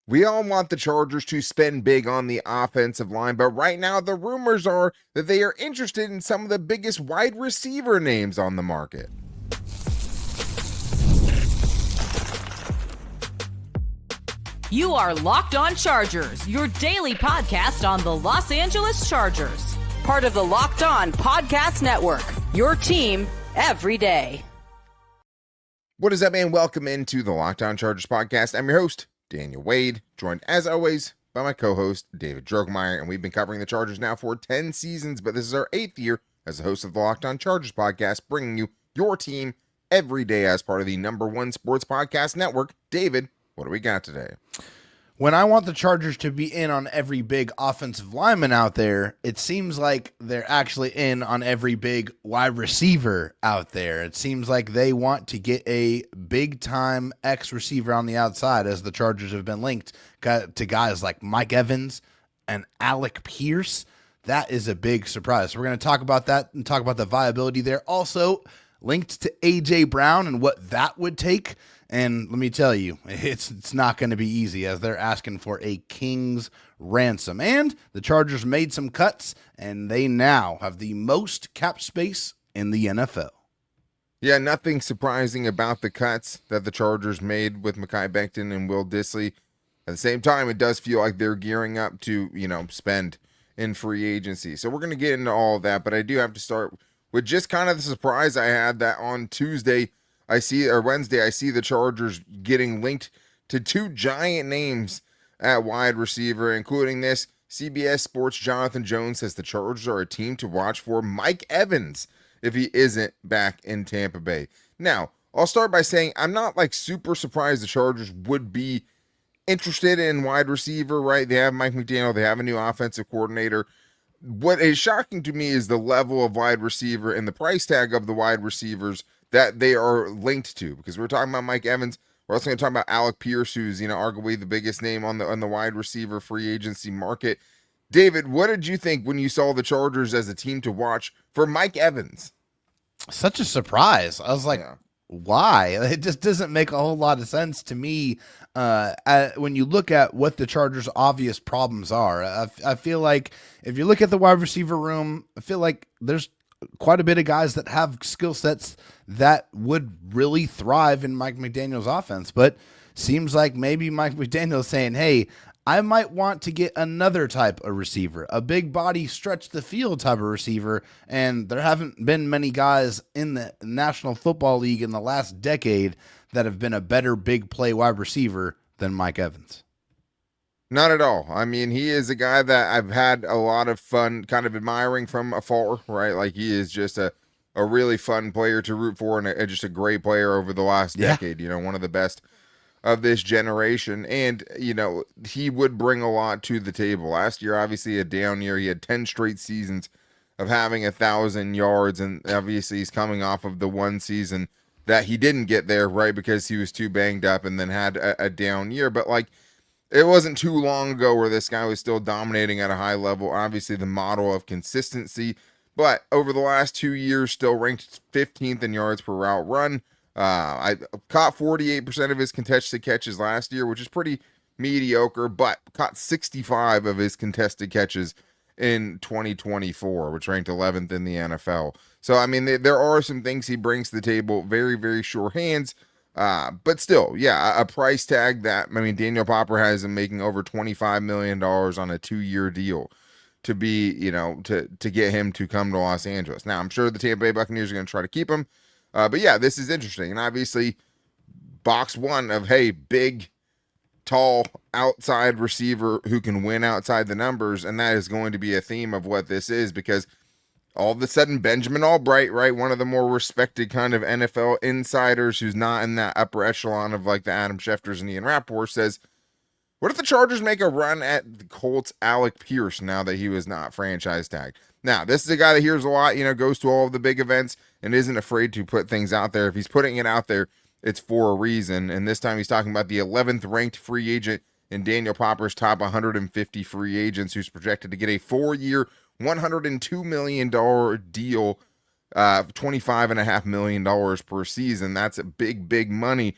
We all want the Chargers to spend big on the offensive line, but right now the rumors are that they are interested in some of the biggest wide receiver names on the market. You are Locked On Chargers, your daily podcast on the Los Angeles Chargers. Part of the Locked On Podcast Network, your team every day. What is up, man? Welcome into the Locked On Chargers podcast. I'm your host, Daniel Wade, joined as always by my co-host, David Droegemeier, and we've been covering the Chargers now for 10 seasons, but this is our 8th year as the host of the Locked On Chargers podcast, bringing you your team every day as part of the #1 sports podcast network. David, what do we got today? When I want the Chargers to be in on every big offensive lineman out there, it seems like they're actually in on every big wide receiver out there. It seems like they want to get a big-time X receiver on the outside, as the Chargers have been linked to guys like Mike Evans and Alec Pierce. That is a big surprise. So we're going to talk about that and talk about the viability there. Also, linked to A.J. Brown and what that would take. And let me tell you, it's not going to be easy, as they're asking for a king's ransom. And the Chargers made some cuts, and they now have the most cap space in the NFL. Yeah, nothing surprising about the cuts that the Chargers made with Mekhi, Becton, and Will Dissly. At the same time, it does feel like they're gearing up to, spend in free agency. So we're going to get into all of that, but I do have to start with just kind of the surprise I had that on Wednesday, I see the Chargers getting linked to two giant names at wide receiver, including this. CBS Sports Jonathan Jones says the Chargers are a team to watch for Mike Evans if he isn't back in Tampa Bay. Now, I'll start by saying I'm not super surprised the Chargers would be interested in wide receiver, right? They have Mike McDaniel, they have a new offensive coordinator. What is shocking to me is the level of wide receiver and the price tag of the wide receivers that they are linked to, because we're talking about Mike Evans. We're also going to talk about Alec Pierce, who's, arguably the biggest name on the wide receiver free agency market. David, what did you think when you saw the Chargers as a team to watch for Mike Evans? Such a surprise. I was like, why? It just doesn't make a whole lot of sense to me when you look at what the Chargers' obvious problems are. I feel like if you look at the wide receiver room, I feel like there's quite a bit of guys that have skill sets that would really thrive in Mike McDaniel's offense, but seems like maybe Mike McDaniel is saying, hey, I might want to get another type of receiver, a big body stretch the field type of receiver, and there haven't been many guys in the National Football League in the last decade that have been a better big play wide receiver than Mike Evans. Not at all. I mean, he is a guy that I've had a lot of fun kind of admiring from afar, right? Like, he is just a really fun player to root for, and just a great player over the last decade, one of the best of this generation. And, he would bring a lot to the table. Last year, obviously a down year. He had 10 straight seasons of having 1,000 yards, and obviously he's coming off of the one season that he didn't get there, right, because he was too banged up and then had a down year. But, it wasn't too long ago where this guy was still dominating at a high level. Obviously, the model of consistency. But over the last 2 years, still ranked 15th in yards per route run. I caught 48% of his contested catches last year, which is pretty mediocre, but caught 65 of his contested catches in 2024, which ranked 11th in the NFL. So, I mean, there are some things he brings to the table. Very, very sure hands. But still, a price tag that, Daniel Popper has him making over $25 million on a 2-year deal to be, to get him to come to Los Angeles. Now, I'm sure the Tampa Bay Buccaneers are going to try to keep him. But this is interesting. And obviously, box one of, hey, big, tall, outside receiver who can win outside the numbers. And that is going to be a theme of what this is, because all of a sudden, Benjamin Albright, right, one of the more respected kind of NFL insiders who's not in that upper echelon of the Adam Schefters and Ian Rappaport, says, what if the Chargers make a run at the Colts' Alec Pierce now that he was not franchise tagged? Now, this is a guy that hears a lot, goes to all of the big events and isn't afraid to put things out there. If he's putting it out there, it's for a reason. And this time he's talking about the 11th ranked free agent in Daniel Popper's top 150 free agents, who's projected to get a 4-year, $102 million deal, $25.5 million per season. That's a big, big money.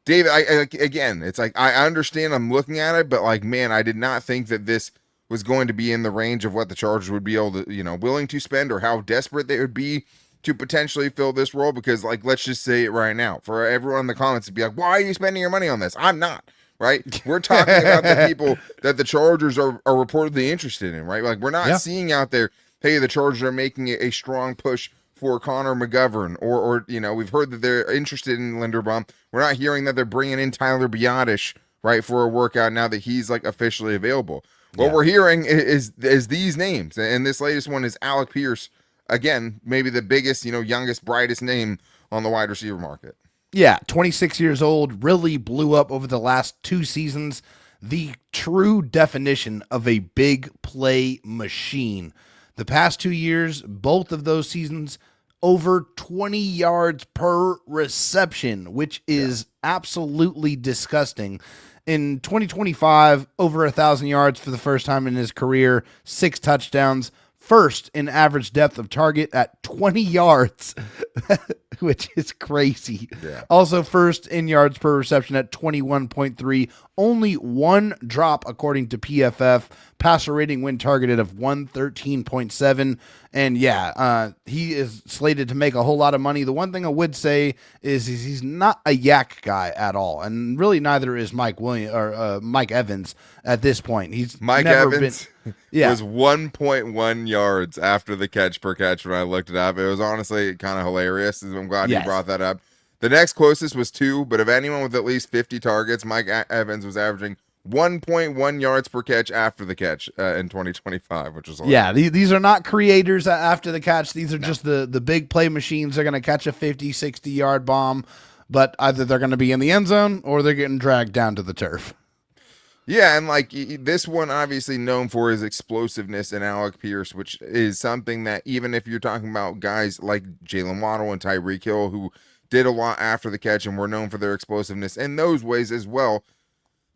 David, again, it's like I understand I'm looking at it, but like, man, I did not think that this was going to be in the range of what the Chargers would be able to, willing to spend, or how desperate they would be to potentially fill this role. Because, like, let's just say it right now for everyone in the comments to be like, why are you spending your money on this? I'm not. Right? We're talking about the people that the Chargers are reportedly interested in, right? Like, we're not seeing out there, hey, the Chargers are making a strong push for Connor McGovern, or we've heard that they're interested in Linderbaum. We're not hearing that they're bringing in Tyler Biotish, right, for a workout now that he's like officially available. What we're hearing is these names, and this latest one is Alec Pierce. Again, maybe the biggest, youngest, brightest name on the wide receiver market. Yeah, 26 years old, really blew up over the last 2 seasons. The true definition of a big play machine. The past 2 years, both of those seasons, over 20 yards per reception, which is absolutely disgusting. In 2025, over 1,000 yards for the first time in his career, 6 touchdowns. First in average depth of target at 20 yards, which is crazy. Yeah. Also first in yards per reception at 21.3. Only 1 drop according to PFF. Passer rating when targeted of 113.7. And he is slated to make a whole lot of money. The one thing I would say is he's not a yak guy at all, and really neither is Mike Evans at this point. He's Mike never Evans been, was 1.1 yards after the catch per catch when I looked it up. It was honestly kind of hilarious. I'm glad you brought that up. The next closest was 2, but of anyone with at least 50 targets, Mike Evans was averaging 1.1 yards per catch after the catch in 2025, which is hilarious. These are not creators after the catch. These are just the big play machines. They're going to catch a 50, 60-yard bomb, but either they're going to be in the end zone or they're getting dragged down to the turf. Yeah, and like this one obviously known for his explosiveness in Alec Pierce, which is something that even if you're talking about guys like Jalen Waddle and Tyreek Hill, who did a lot after the catch and were known for their explosiveness in those ways as well,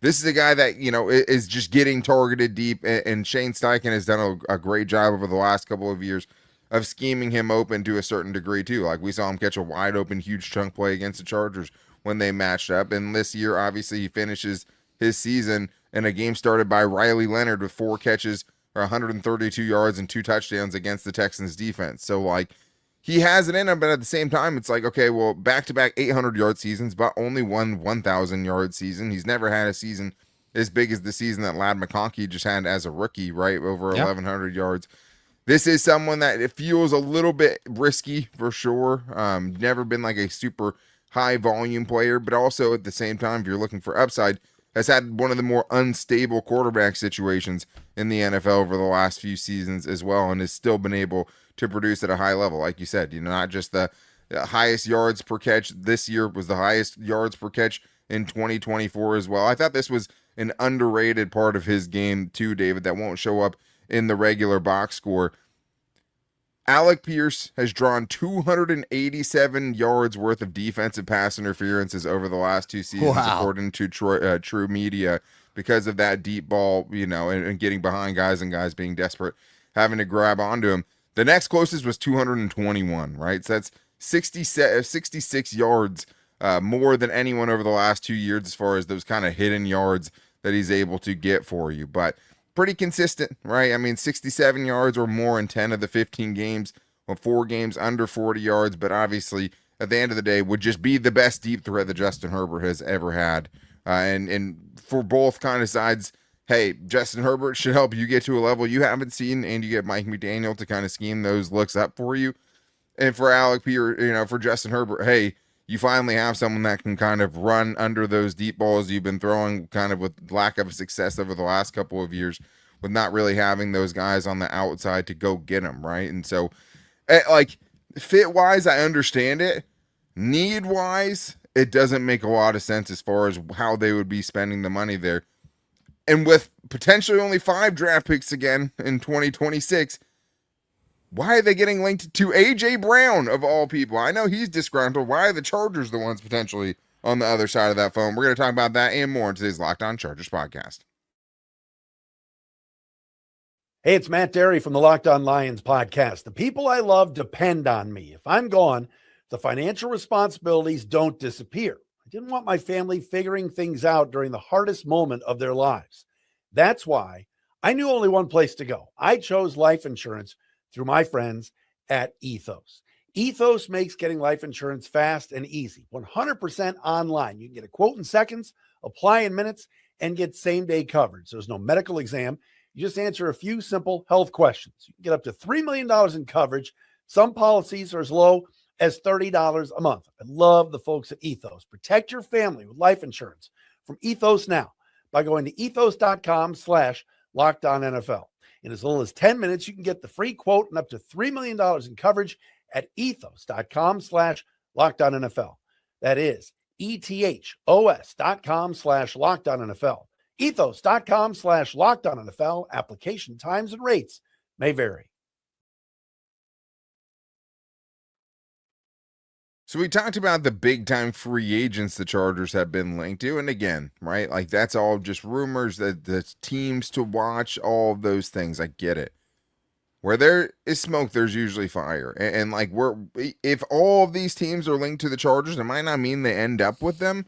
this is a guy that, is just getting targeted deep, and Shane Steichen has done a great job over the last couple of years of scheming him open to a certain degree too. Like we saw him catch a wide open, huge chunk play against the Chargers when they matched up. And this year, obviously, he finishes his season in a game started by Riley Leonard with 4 catches for 132 yards and 2 touchdowns against the Texans defense. So like, he has it in him, but at the same time, it's like, okay, well, back-to-back 800-yard seasons, but only one 1,000-yard season. He's never had a season as big as the season that Ladd McConkey just had as a rookie, right, over 1,100 yards. This is someone that it feels a little bit risky for sure. Never been like a super high-volume player, but also at the same time, if you're looking for upside, has had one of the more unstable quarterback situations in the NFL over the last few seasons as well, and has still been able to produce at a high level. Like you said, not just the highest yards per catch this year, was the highest yards per catch in 2024 as well. I thought this was an underrated part of his game too, David, that won't show up in the regular box score. Alec Pierce has drawn 287 yards worth of defensive pass interferences over the last 2 seasons, according to True Media, because of that deep ball, and getting behind guys and guys being desperate, having to grab onto him. The next closest was 221, right? So that's 66 yards more than anyone over the last 2 years as far as those kind of hidden yards that he's able to get for you. But pretty consistent, right? I mean, 67 yards or more in 10 of the 15 games, or 4 games under 40 yards. But obviously, at the end of the day, would just be the best deep threat that Justin Herbert has ever had. And for both kind of sides, hey, Justin Herbert should help you get to a level you haven't seen, and you get Mike McDaniel to kind of scheme those looks up for you. And for Alec Pierce, for Justin Herbert, hey, you finally have someone that can kind of run under those deep balls you've been throwing kind of with lack of success over the last couple of years, with not really having those guys on the outside to go get them, right? And so, like, fit-wise, I understand it. Need-wise, it doesn't make a lot of sense as far as how they would be spending the money there. And with potentially only 5 draft picks again in 2026, why are they getting linked to A.J. Brown, of all people? I know he's disgruntled. Why are the Chargers the ones potentially on the other side of that phone? We're going to talk about that and more in today's Locked On Chargers podcast. Hey, it's Matt Derry from the Locked On Lions podcast. The people I love depend on me. If I'm gone, the financial responsibilities don't disappear. I didn't want my family figuring things out during the hardest moment of their lives. That's why I knew only one place to go. I chose life insurance through my friends at Ethos. Ethos makes getting life insurance fast and easy, 100% online. You can get a quote in seconds, apply in minutes, and get same-day coverage. There's no medical exam. You just answer a few simple health questions. You can get up to $3 million in coverage. Some policies are as low as $30 a month. I love the folks at Ethos. Protect your family with life insurance from Ethos now by going to ethos.com/LockedOnNFL. In as little as 10 minutes, you can get the free quote and up to $3 million in coverage at ethos.com/LockedOnNFL. That is ethos.com/LockedOnNFL. Ethos.com/LockedOnNFL. Application times and rates may vary. So we talked about the big time free agents the Chargers have been linked to. And again, right, like that's all just rumors, that the teams to watch, all of those things. I get it. Where there is smoke, there's usually fire. And like if all of these teams are linked to the Chargers, it might not mean they end up with them,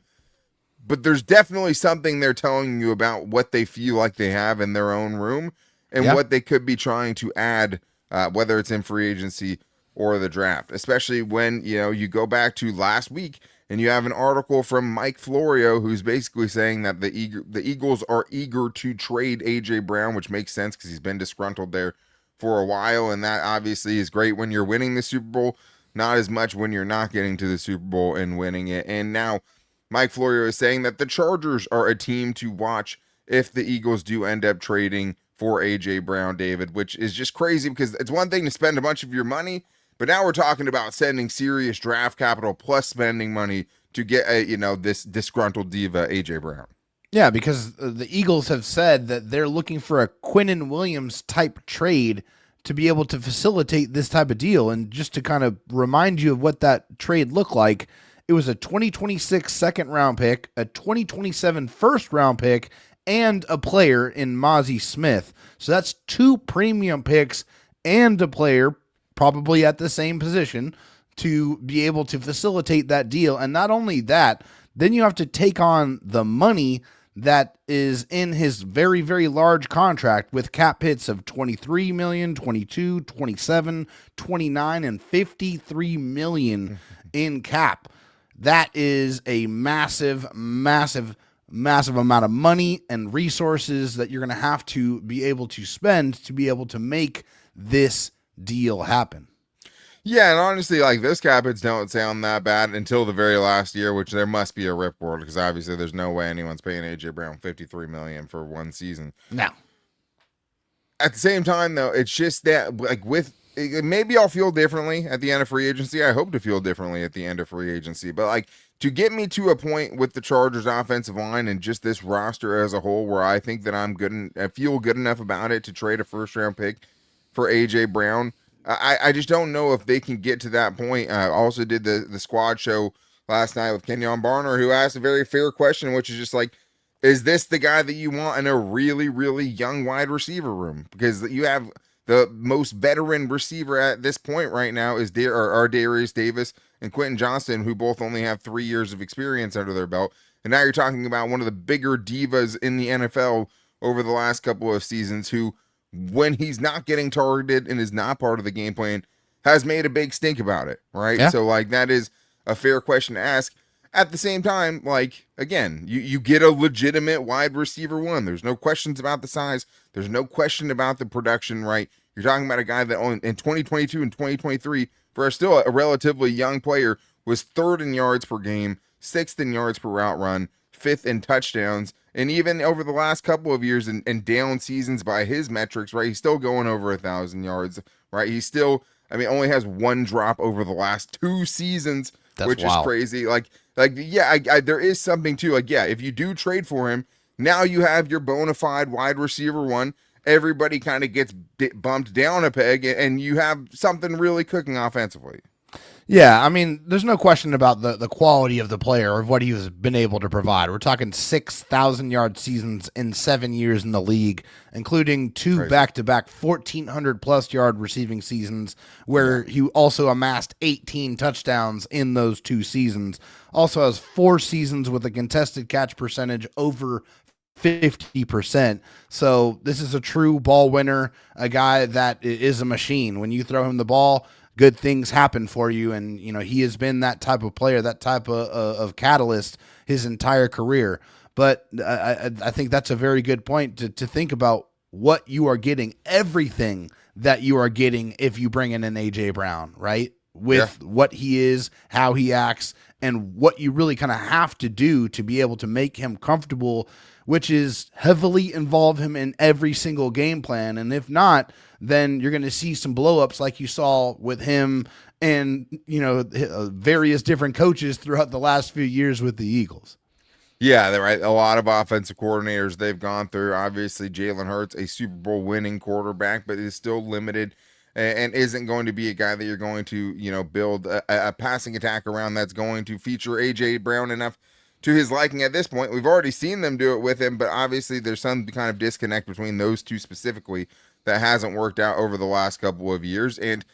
but there's definitely something they're telling you about what they feel like they have in their own room and what they could be trying to add, whether it's in free agency or the draft, especially when, you go back to last week and you have an article from Mike Florio who's basically saying that the Eagles are eager to trade A.J. Brown, which makes sense because he's been disgruntled there for a while, and that obviously is great when you're winning the Super Bowl, not as much when you're not getting to the Super Bowl and winning it. And now Mike Florio is saying that the Chargers are a team to watch if the Eagles do end up trading for A.J. Brown, David, which is just crazy because it's one thing to spend a bunch of your money, but now we're talking about sending serious draft capital plus spending money to get this disgruntled diva A.J. Brown. Yeah, because the Eagles have said that they're looking for a Quinnen Williams type trade to be able to facilitate this type of deal. And just to kind of remind you of what that trade looked like, it was a 2026 second round pick, a 2027 first round pick, and a player in Mozzie Smith. So that's 2 premium picks and a player probably at the same position to be able to facilitate that deal. And not only that, then you have to take on the money that is in his very, very large contract with cap hits of $23 million, $22, $27, $29, and $53 million in cap. That is a massive, massive, massive amount of money and resources that you're going to have to be able to spend to be able to make this deal happen. Yeah, and honestly, like, those cap hits don't sound that bad until the very last year, which there must be a ripcord because obviously there's no way anyone's paying A.J. Brown $53 million for one season. Now, at the same time, though, it's just that, like, maybe I'll feel differently at the end of free agency. I hope to feel differently at the end of free agency, but like, to get me to a point with the Chargers offensive line and just this roster as a whole where I think that I feel good enough about it to trade a first round pick for A.J. Brown. I just don't know if they can get to that point. I also did the squad show last night with Kenyon Barner, who asked a very fair question, which is just like, is this the guy that you want in a really, really young wide receiver room? Because you have the most veteran receiver at this point right now is Darius Davis and Quentin Johnston, who both only have 3 years of experience under their belt. And now you're talking about one of the bigger divas in the NFL over the last couple of seasons who, when he's not getting targeted and is not part of the game plan, has made a big stink about it, right? Yeah. So, like, that is a fair question to ask. At the same time, like, again, you get a legitimate wide receiver one. There's no questions about the size. There's no question about the production, right? You're talking about a guy that in 2022 and 2023, for still a relatively young player, was 3rd in yards per game, 6th in yards per route run, 5th in touchdowns, and even over the last couple of years and down seasons by his metrics, right, he's still going over 1,000 yards, right? He's still, only has 1 drop over the last 2 seasons, which is crazy. There is something too. Like, yeah, if you do trade for him, now you have your bona fide wide receiver one. Everybody kind of gets bumped down a peg, and you have something really cooking offensively. Yeah, I mean, there's no question about the quality of the player or what he has been able to provide. We're talking 6,000-yard seasons in 7 years in the league, including two Crazy. back-to-back 1,400-plus-yard receiving seasons where he also amassed 18 touchdowns in those 2 seasons. Also has 4 seasons with a contested catch percentage over 50%. So this is a true ball winner, a guy that is a machine. When you throw him the ball, good things happen for you. And, he has been that type of player, that type of catalyst his entire career. But I think that's a very good point to think about what you are getting, everything that you are getting if you bring in an A.J. Brown, right? With what he is, how he acts, and what you really kind of have to do to be able to make him comfortable, which is heavily involve him in every single game plan. And if not, then you're going to see some blowups like you saw with him and, various different coaches throughout the last few years with the Eagles. Yeah, they're right. A lot of offensive coordinators they've gone through. Obviously, Jalen Hurts, a Super Bowl winning quarterback, but is still limited and isn't going to be a guy that you're going to, build a passing attack around that's going to feature A.J. Brown enough to his liking at this point. We've already seen them do it with him, but obviously there's some kind of disconnect between those two specifically that hasn't worked out over the last couple of years. And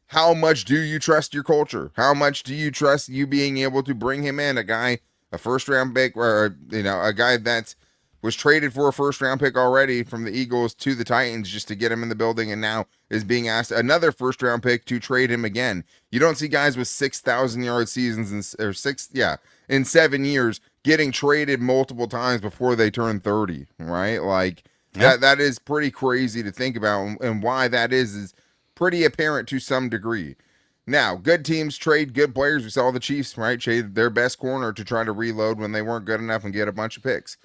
how much do you trust your culture? How much do you trust you being able to bring him in, a first-round pick, or, a guy that was traded for a first-round pick already from the Eagles to the Titans just to get him in the building and now is being asked another first-round pick to trade him again. You don't see guys with 6,000-yard seasons in 7 years getting traded multiple times before they turn 30, right? Like, that is pretty crazy to think about, and why that is pretty apparent to some degree. Now, good teams trade good players. We saw the Chiefs, right, trade their best corner to try to reload when they weren't good enough and get a bunch of picks.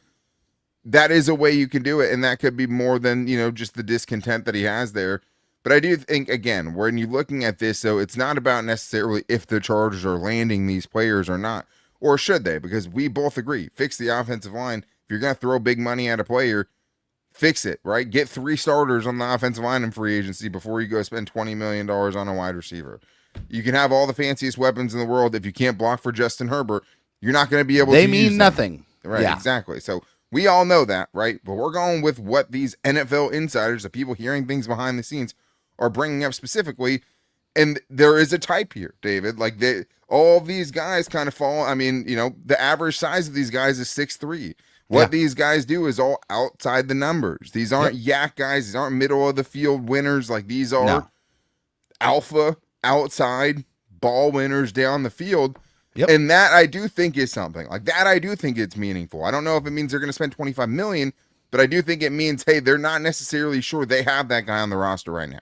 That is a way you can do it, and that could be more than, just the discontent that he has there. But I do think, again, when you're looking at this, so it's not about necessarily if the Chargers are landing these players or not, or should they, because we both agree, fix the offensive line. If you're going to throw big money at a player, fix it, right? Get 3 starters on the offensive line in free agency before you go spend $20 million on a wide receiver. You can have all the fanciest weapons in the world. If you can't block for Justin Herbert, you're not going to be able to use them. They mean nothing. Right, yeah. Exactly. So we all know that, right? But we're going with what these NFL insiders, the people hearing things behind the scenes, are bringing up specifically. And there is a type here, David. Like, all of these guys kind of fall. I mean, the average size of these guys is 6'3". What these guys do is all outside the numbers. These aren't yak guys. These aren't middle of the field winners. Like, these are alpha, outside ball winners down the field. Yep. And that I do think is something. Like, that I do think it's meaningful. I don't know if it means they're going to spend $25 million, but I do think it means, hey, they're not necessarily sure they have that guy on the roster right now.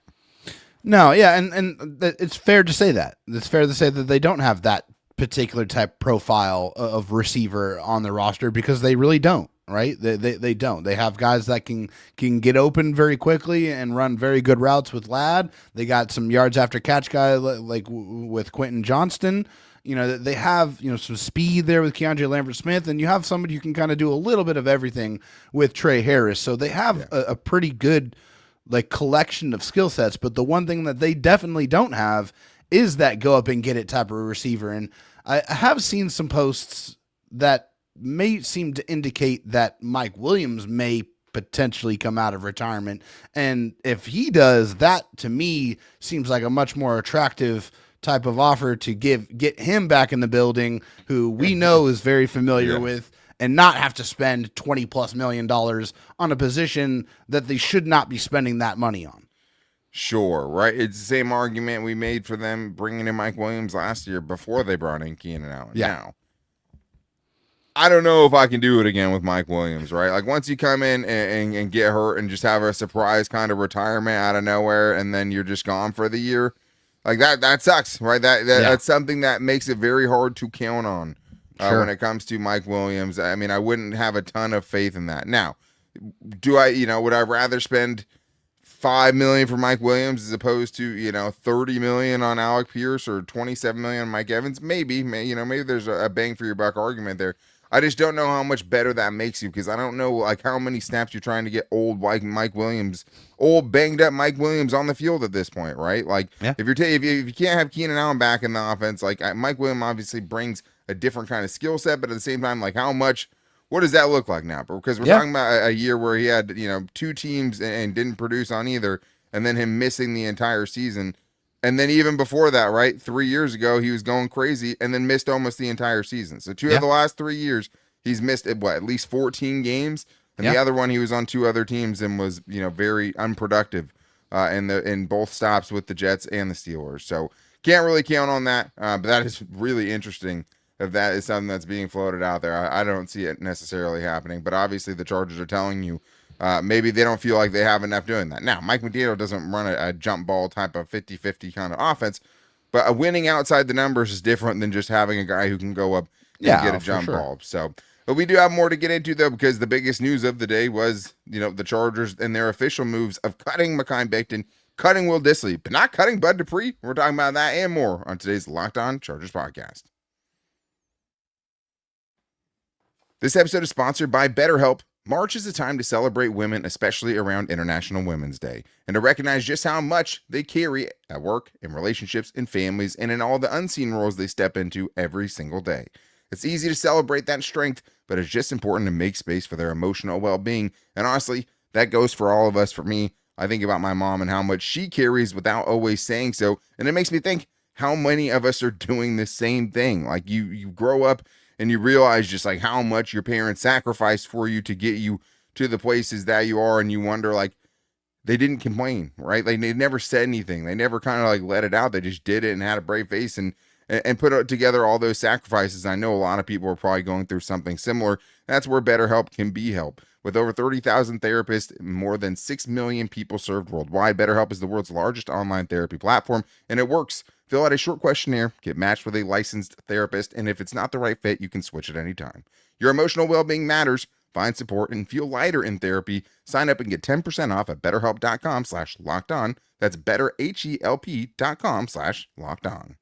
No, yeah, and it's fair to say that. It's fair to say that they don't have that particular type profile of receiver on the roster because they really don't, right? They don't. They have guys that can get open very quickly and run very good routes with Ladd. They got some yards after catch guy like with Quentin Johnston. They have, some speed there with Keandre Lambert-Smith, and you have somebody who can kind of do a little bit of everything with Trey Harris. So they have a pretty good collection of skill sets, but the one thing that they definitely don't have is that go up and get it type of receiver. And I have seen some posts that may seem to indicate that Mike Williams may potentially come out of retirement. And if he does, that to me seems like a much more attractive type of offer to get him back in the building, who we know is very familiar with, and not have to spend $20+ million on a position that they should not be spending that money on. Sure, right? It's the same argument we made for them bringing in Mike Williams last year before they brought in Keenan Allen. Yeah. Now, I don't know if I can do it again with Mike Williams, right? Like, once you come in and get hurt and just have a surprise kind of retirement out of nowhere, and then you're just gone for the year, like that sucks, right? That's something that makes it very hard to count on when it comes to Mike Williams. I mean, I wouldn't have a ton of faith in that. Now, would I rather spend $5 million for Mike Williams as opposed to, $30 million on Alec Pierce or $27 million on Mike Evans? Maybe there's a bang for your buck argument there. I just don't know how much better that makes you, because I don't know like how many snaps you're trying to get old Mike Williams, old banged up Mike Williams on the field at this point, right? Like Yeah. if you can't have Keenan Allen back in the offense, like Mike Williams obviously brings a different kind of skill set, but at the same time, like how much, what does that look like now? Because we're talking about a year where he had, you know, 2 teams and didn't produce on either, and then him missing the entire season. And then even before that, right, 3 years ago, he was going crazy and then missed almost the entire season. So 2 of the last 3 years, he's missed at least 14 games. And the other one, he was on 2 other teams and was, you know, very unproductive in both stops with the Jets and the Steelers. So can't really count on that. But that is really interesting if that is something that's being floated out there. I don't see it necessarily happening. But obviously the Chargers are telling you, maybe they don't feel like they have enough doing that. Now, Mike McDaniel doesn't run a jump ball type of 50-50 kind of offense, but a winning outside the numbers is different than just having a guy who can go up and get a jump ball. So, but we do have more to get into, though, because the biggest news of the day was, you know, the Chargers and their official moves of cutting Mekhi Becton, cutting Will Dissly, but not cutting Bud Dupree. We're talking about that and more on today's Locked On Chargers podcast. This episode is sponsored by BetterHelp. March is a time to celebrate women, especially around International Women's Day, and to recognize just how much they carry at work, in relationships, in families, and in all the unseen roles they step into every single day. It's easy to celebrate that strength, but it's just important to make space for their emotional well-being, and honestly, that goes for all of us. For me, I think about my mom and how much she carries without always saying so, and it makes me think how many of us are doing the same thing. Like you grow up and you realize just like how much your parents sacrificed for you to get you to the places that you are. And you wonder, like, they didn't complain, right? Like they never said anything. They never kind of like let it out. They just did it and had a brave face and put together all those sacrifices. I know a lot of people are probably going through something similar. That's where BetterHelp can be help. With over 30,000 therapists, more than 6 million people served worldwide, BetterHelp is the world's largest online therapy platform, and it works. Fill out a short questionnaire, get matched with a licensed therapist, and if it's not the right fit, you can switch at any time. Your emotional well-being matters. Find support and feel lighter in therapy. Sign up and get 10% off at betterhelp.com/lockedon. That's betterhelp.com/lockedon.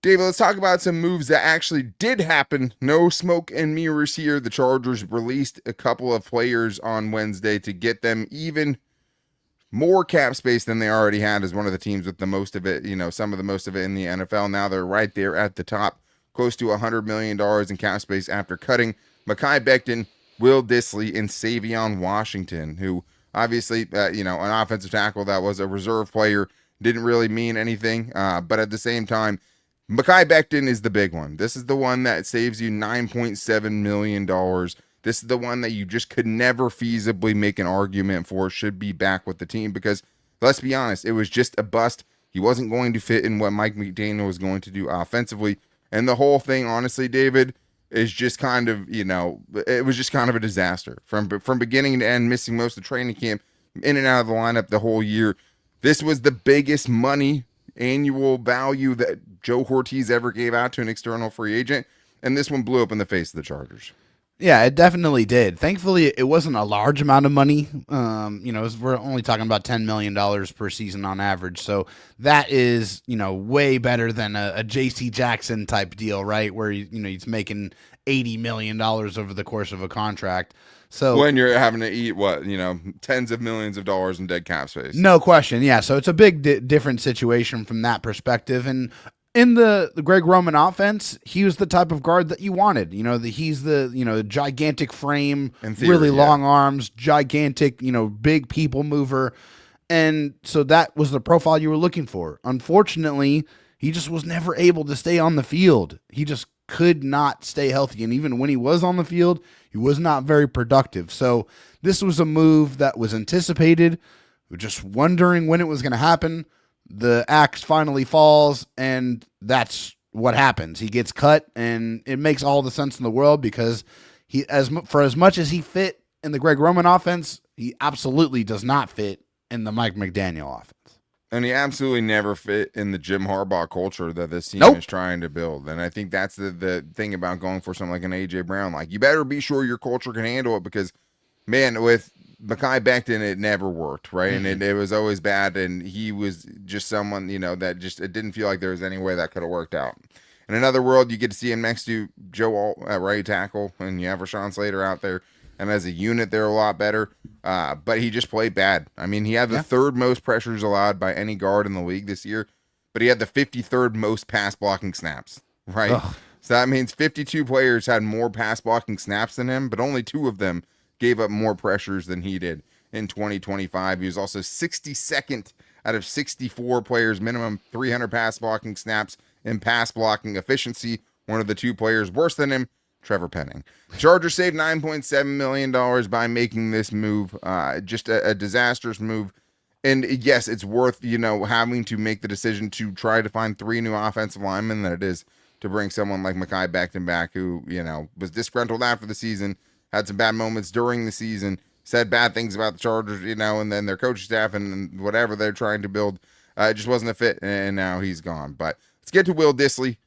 David, let's talk about some moves that actually did happen. No smoke and mirrors here. The Chargers released a couple of players on Wednesday to get them even more cap space than they already had as one of the teams with the most of it, you know, some of the most of it in the NFL. Now they're right there at the top, close to $100 million in cap space after cutting Mekhi Becton, Will Dissly, and Savion Washington, who obviously, you know, an offensive tackle that was a reserve player, didn't really mean anything. But at the same time, Mekhi Becton is the big one. This is the one that saves you $9.7 million. This is the one that you just could never feasibly make an argument for should be back with the team, because let's be honest, it was just a bust. He wasn't going to fit in what Mike McDaniel was going to do offensively. And the whole thing, honestly, David, is just kind of, you know, it was just kind of a disaster from beginning to end, missing most of the training camp, in and out of the lineup the whole year. This was the biggest money annual value that Joe Ortiz ever gave out to an external free agent, and this one blew up in the face of the Chargers. Yeah, it definitely did. Thankfully, it wasn't a large amount of money. You know, we're only talking about $10 million per season on average. So that is, you know, way better than a J.C. Jackson type deal, right? Where, you know, he's making $80 million over the course of a contract. So when you're having to eat, what, you know, tens of millions of dollars in dead cap space. No question. Yeah. So it's a big different situation from that perspective. And in the Greg Roman offense, he was the type of guard that you wanted. You know, he's the, you know, gigantic frame, theory, really long arms, gigantic, you know, big people mover. And so that was the profile you were looking for. Unfortunately, he just was never able to stay on the field. He just could not stay healthy. And even when he was on the field, he was not very productive. So this was a move that was anticipated. We were just wondering when it was going to happen. The axe finally falls, and that's what happens. He gets cut, and it makes all the sense in the world, because he, for as much as he fit in the Greg Roman offense, he absolutely does not fit in the Mike McDaniel offense. And he absolutely never fit in the Jim Harbaugh culture that this team is trying to build. And I think that's the thing about going for something like an A.J. Brown. Like, you better be sure your culture can handle it, because, man, with Mekhi Becton, it never worked, right? Mm-hmm. And it was always bad, and he was just someone, you know, that just, it didn't feel like there was any way that could have worked out. In another world, you get to see him next to Joe Alt at right tackle, and you have Rashawn Slater out there. And as a unit, they're a lot better. But he just played bad. I mean, he had the third most pressures allowed by any guard in the league this year, but he had the 53rd most pass blocking snaps, right? Ugh. So that means 52 players had more pass blocking snaps than him, but only 2 of them gave up more pressures than he did in 2025. He was also 62nd out of 64 players, minimum 300 pass blocking snaps in pass blocking efficiency. One of the 2 players worse than him, Trevor Penning. Chargers saved $9.7 million by making this move. Just a disastrous move. And yes, it's worth, having to make the decision to try to find 3 new offensive linemen than it is to bring someone like Mekhi Becton back who, was disgruntled after the season, had some bad moments during the season, said bad things about the Chargers, and then their coaching staff and whatever they're trying to build. It just wasn't a fit, and now he's gone. But let's get to Will Dissly,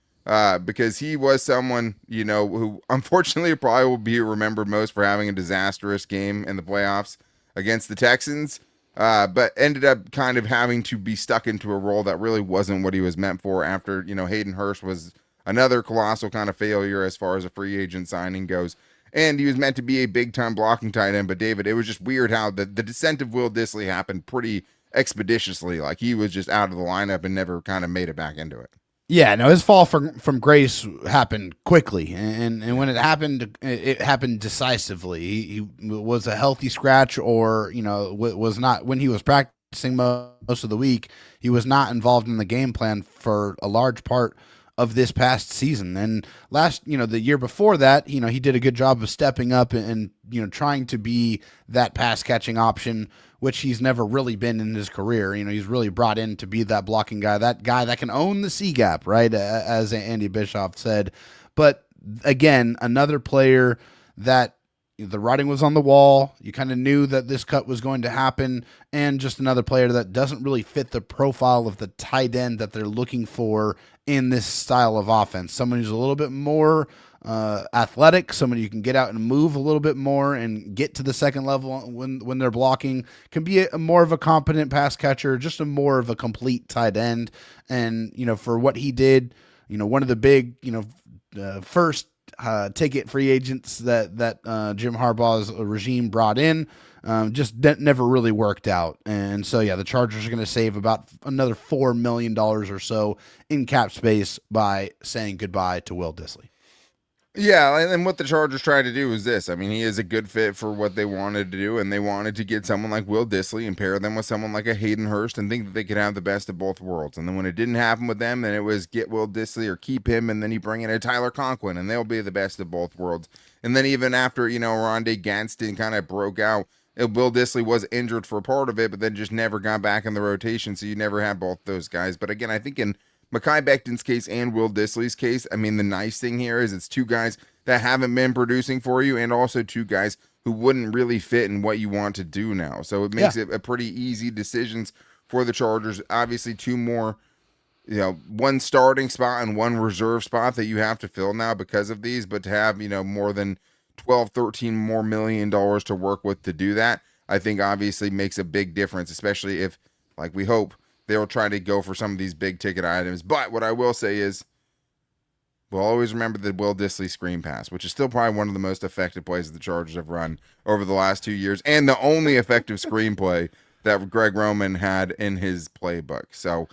because he was someone, who unfortunately probably will be remembered most for having a disastrous game in the playoffs against the Texans, but ended up kind of having to be stuck into a role that really wasn't what he was meant for after, Hayden Hurst was another colossal kind of failure as far as a free agent signing goes. And he was meant to be a big-time blocking tight end, but David, it was just weird how the descent of Will Dissly happened pretty expeditiously. Like, he was just out of the lineup and never kind of made it back into it. Yeah, no, his fall from grace happened quickly, and when it happened decisively. He was a healthy scratch, or was not when he was practicing most of the week. He was not involved in the game plan for a large part of this past season. And the year before that, he did a good job of stepping up and trying to be that pass catching option, which he's never really been in his career. He's really brought in to be that blocking guy, that guy that can own the C gap, right? As Andy Bischoff said. But again, another player that the writing was on the wall. You kind of knew that this cut was going to happen, and just another player that doesn't really fit the profile of the tight end that they're looking for in this style of offense. Someone who's a little bit more athletic, someone you can get out and move a little bit more and get to the second level when they're blocking, can be a more of a competent pass catcher, just a more of a complete tight end. And, for what he did, one of the big, first ticket free agents that Jim Harbaugh's regime brought in, just never really worked out. And so, the Chargers are going to save about another $4 million or so in cap space by saying goodbye to Will Dissly. Yeah, and what the Chargers tried to do was this. I mean, he is a good fit for what they wanted to do, and they wanted to get someone like Will Dissly and pair them with someone like a Hayden Hurst and think that they could have the best of both worlds. And then when it didn't happen with them, then it was get Will Dissly or keep him, and then you bring in a Tyler Conklin, and they'll be the best of both worlds. And then even after, Rondé Gadsden kind of broke out, Will Dissly was injured for part of it, but then just never got back in the rotation, so you never had both those guys. But again, I think in Mekhi Becton's case and Will Dissly's case, I mean, the nice thing here is it's 2 guys that haven't been producing for you, and also 2 guys who wouldn't really fit in what you want to do now. So it makes it a pretty easy decisions for the Chargers. Obviously, 2 more, 1 starting spot and 1 reserve spot that you have to fill now because of these, but to have, more than 12, 13 more $1 million to work with to do that, I think obviously makes a big difference, especially if, like we hope, they'll try to go for some of these big ticket items. But what I will say is, we'll always remember the Will Dissly screen pass, which is still probably one of the most effective plays that the Chargers have run over the last 2 years, and the only effective screenplay that Greg Roman had in his playbook. So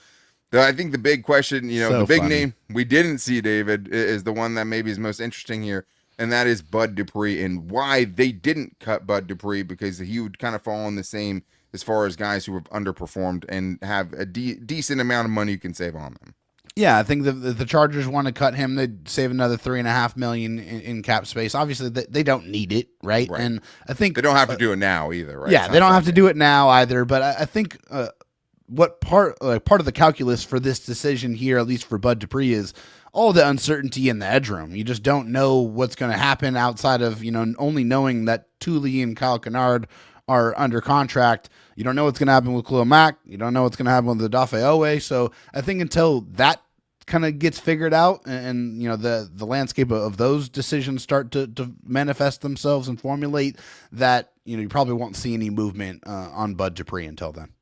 I think the big question, the big name we didn't see, David, is the one that maybe is most interesting here, and that is Bud Dupree, and why they didn't cut Bud Dupree, because he would kind of fall in the same as far as guys who have underperformed and have a decent amount of money you can save on them. Yeah, I think the Chargers want to cut him. They'd save another $3.5 million in cap space. Obviously, they don't need it, right? And I think they don't have to do it now either, right? Yeah, they don't have to do it now either. But I think what part of the calculus for this decision here, at least for Bud Dupree, is all the uncertainty in the edge room. You just don't know what's going to happen outside of only knowing that Thule and Kyle Kennard are under contract. You don't know what's going to happen with Khalil Mack. You don't know what's going to happen with Odafe Owe. So I think until that kind of gets figured out and the landscape of those decisions start to manifest themselves and formulate, that you probably won't see any movement on Bud Dupree until then.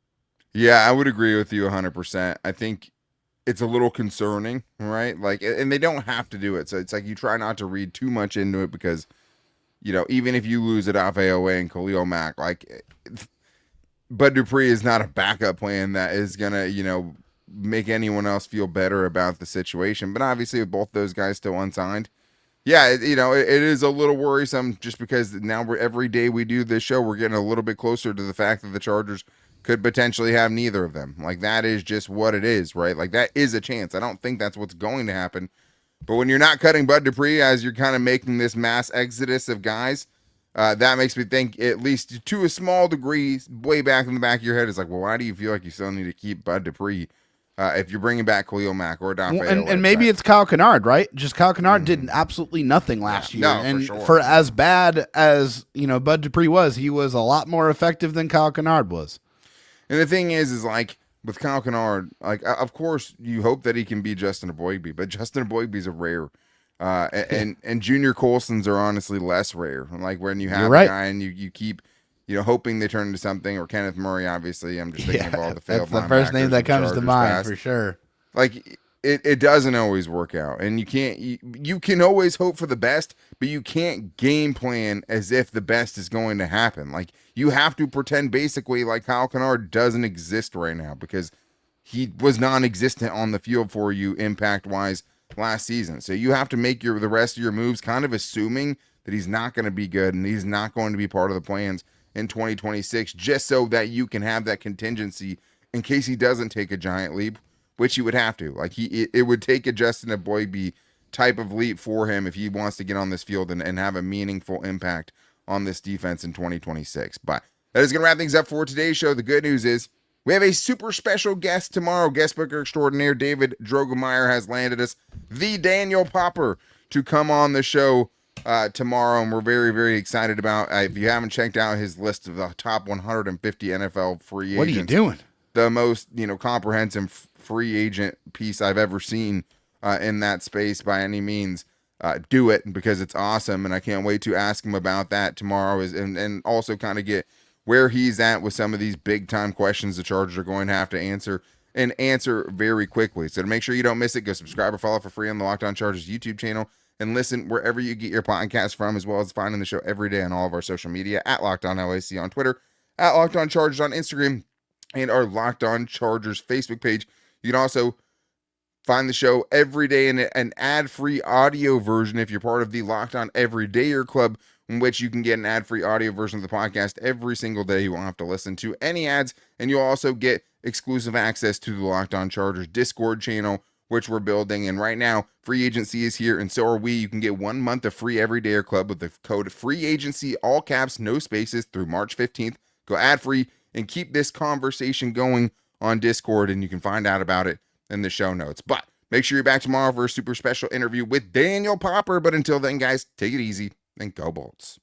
Yeah, I would agree with you 100%. I think it's a little concerning, right? Like, and they don't have to do it. So it's like you try not to read too much into it because, even if you lose it off AOA and Khalil Mack, like, Bud Dupree is not a backup plan that is going to, make anyone else feel better about the situation. But obviously, with both those guys still unsigned, yeah, it is a little worrisome just because now every day we do this show, we're getting a little bit closer to the fact that the Chargers could potentially have neither of them. Like, that is just what it is, right? Like, that is a chance. I don't think that's what's going to happen. But when you're not cutting Bud Dupree as you're kind of making this mass exodus of guys, that makes me think, at least to a small degree, way back in the back of your head, is like, well, why do you feel like you still need to keep Bud Dupree if you're bringing back Khalil Mack or Dafe? And maybe it's Kyle Kennard, right? Just Kyle Kennard did absolutely nothing last year. No, and for sure. for as bad as, Bud Dupree was, he was a lot more effective than Kyle Kennard was. And the thing is like, with Kyle Kennard, like, of course, you hope that he can be Justin Boygby, but Justin Boygby's a rare. And Junior Colsons are honestly less rare. Like, when you have a guy and you keep, hoping they turn into something, or Kenneth Murray, obviously. I'm just thinking of all the failed that's the first name that comes to mind past. for sure. Like, it doesn't always work out, and you can always hope for the best, but you can't game plan as if the best is going to happen. Like, you have to pretend basically like Kyle Kennard doesn't exist right now, because he was non-existent on the field for you impact-wise last season. So you have to make the rest of your moves kind of assuming that he's not going to be good and he's not going to be part of the plans in 2026, just so that you can have that contingency in case he doesn't take a giant leap, which he would have to. Like, it would take a Justin Boygby type of leap for him if he wants to get on this field and have a meaningful impact on this defense in 2026. But that is going to wrap things up for today's show. The good news is we have a super special guest tomorrow. Guest booker extraordinaire David Droegemeier has landed us the Daniel Popper to come on the show tomorrow, and we're very, very excited about. If you haven't checked out his list of the top 150 NFL free agents, what are you doing? The most comprehensive free agent piece I've ever seen in that space by any means. Do it, because it's awesome, and I can't wait to ask him about that tomorrow. And also kind of get where he's at with some of these big time questions the Chargers are going to have to answer, and answer very quickly. So to make sure you don't miss it, go subscribe or follow for free on the Locked On Chargers YouTube channel, and listen wherever you get your podcast from, as well as finding the show every day on all of our social media, at Locked On LAC on Twitter, at Locked On Chargers on Instagram, and our Locked On Chargers Facebook page. You can also find the show every day in an ad-free audio version if you're part of the Locked On Everydayer Club, in which you can get an ad-free audio version of the podcast every single day. You won't have to listen to any ads, and you'll also get exclusive access to the Locked On Chargers Discord channel, which we're building. And right now, free agency is here, and so are we. You can get 1 month of free Everydayer Club with the code FREEAGENCY, all caps, no spaces, through March 15th. Go ad-free and keep this conversation going on Discord, and you can find out about it in the show notes. But make sure you're back tomorrow for a super special interview with Daniel Popper. But until then, guys, take it easy and go Bolts.